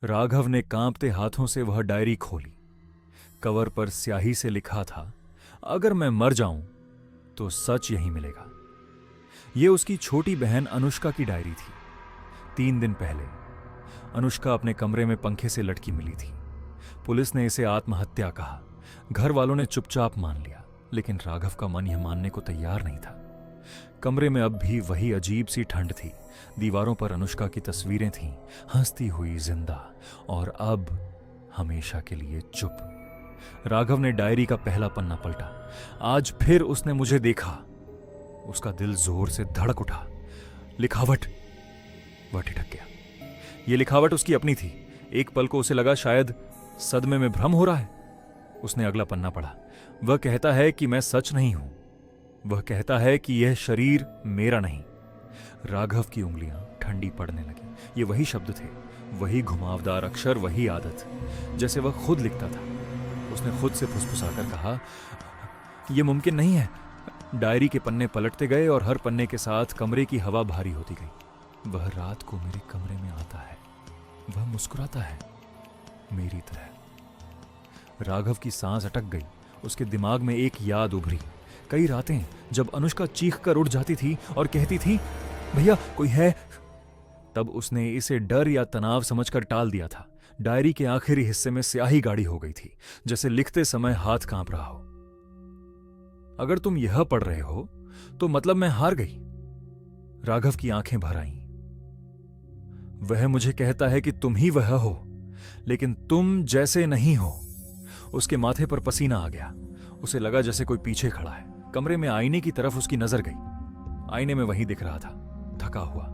राघव ने कांपते हाथों से वह डायरी खोली। कवर पर स्याही से लिखा था, अगर मैं मर जाऊं तो सच यही मिलेगा। यह उसकी छोटी बहन अनुष्का की डायरी थी। 3 दिन पहले अनुष्का अपने कमरे में पंखे से लटकी मिली थी। पुलिस ने इसे आत्महत्या कहा। घर वालों ने चुपचाप मान लिया, लेकिन राघव का मन यह मानने को तैयार नहीं था। कमरे में अब भी वही अजीब सी ठंड थी। दीवारों पर अनुष्का की तस्वीरें थीं, हंसती हुई जिंदा, और अब हमेशा के लिए चुप। राघव ने डायरी का पहला पन्ना पलटा। आज फिर उसने मुझे देखा। उसका दिल जोर से धड़क उठा। लिखावट। वह ठिठक गया। यह लिखावट उसकी अपनी थी। एक पल को उसे लगा शायद सदमे में भ्रम हो रहा है। उसने अगला पन्ना पढ़ा। वह कहता है कि मैं सच नहीं हूं। वह कहता है कि यह शरीर मेरा नहीं। राघव की उंगलियां ठंडी पड़ने लगी। ये वही शब्द थे, वही घुमावदार अक्षर, वही आदत, जैसे वह खुद लिखता था। उसने खुद से फुसफुसाकर कहा, यह मुमकिन नहीं है। डायरी के पन्ने पलटते गए और हर पन्ने के साथ कमरे की हवा भारी होती गई। वह रात को मेरे कमरे में आता है। वह मुस्कुराता है, मेरी तरह। राघव की सांस अटक गई। उसके दिमाग में एक याद उभरी। कई रातें जब अनुष्का चीख कर उठ जाती थी और कहती थी, भैया कोई है। तब उसने इसे डर या तनाव समझकर टाल दिया था। डायरी के आखिरी हिस्से में स्याही गाढ़ी हो गई थी, जैसे लिखते समय हाथ कांप रहा हो। अगर तुम यह पढ़ रहे हो तो मतलब मैं हार गई। राघव की आंखें भर आईं। वह मुझे कहता है कि तुम ही वह हो, लेकिन तुम जैसे नहीं हो। उसके माथे पर पसीना आ गया। उसे लगा जैसे कोई पीछे खड़ा है। कमरे में आईने की तरफ उसकी नजर गई। आईने में वही दिख रहा था, थका हुआ,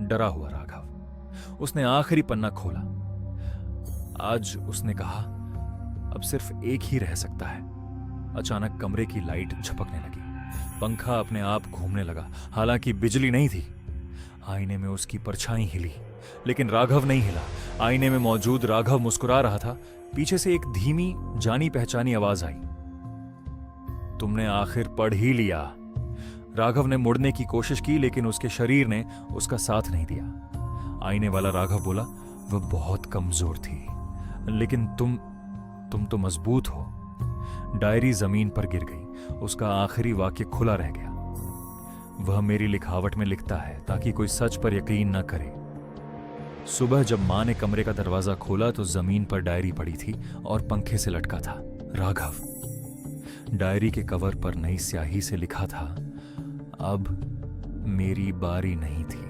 डरा हुआ राघव। उसने आखिरी पन्ना खोला। आज उसने कहा, अब सिर्फ एक ही रह सकता है। अचानक कमरे की लाइट झपकने लगी। पंखा अपने आप घूमने लगा, हालांकि बिजली नहीं थी। आईने में उसकी परछाई हिली, लेकिन राघव नहीं हिला। आईने में मौजूद राघव मुस्कुरा रहा था। पीछे से एक धीमी जानी पहचानी आवाज आई, तुमने आखिर पढ़ ही लिया। राघव ने मुड़ने की कोशिश की, लेकिन उसके शरीर ने उसका साथ नहीं दिया। आईने वाला राघव बोला, वह बहुत कमजोर थी, लेकिन तुम तो मजबूत हो। डायरी जमीन पर गिर गई। उसका आखिरी वाक्य खुला रह गया। वह मेरी लिखावट में लिखता है ताकि कोई सच पर यकीन न करे। सुबह जब मां ने कमरे का दरवाजा खोला तो जमीन पर डायरी पड़ी थी और पंखे से लटका था राघव। डायरी के कवर पर नई स्याही से लिखा था, अब मेरी बारी नहीं थी।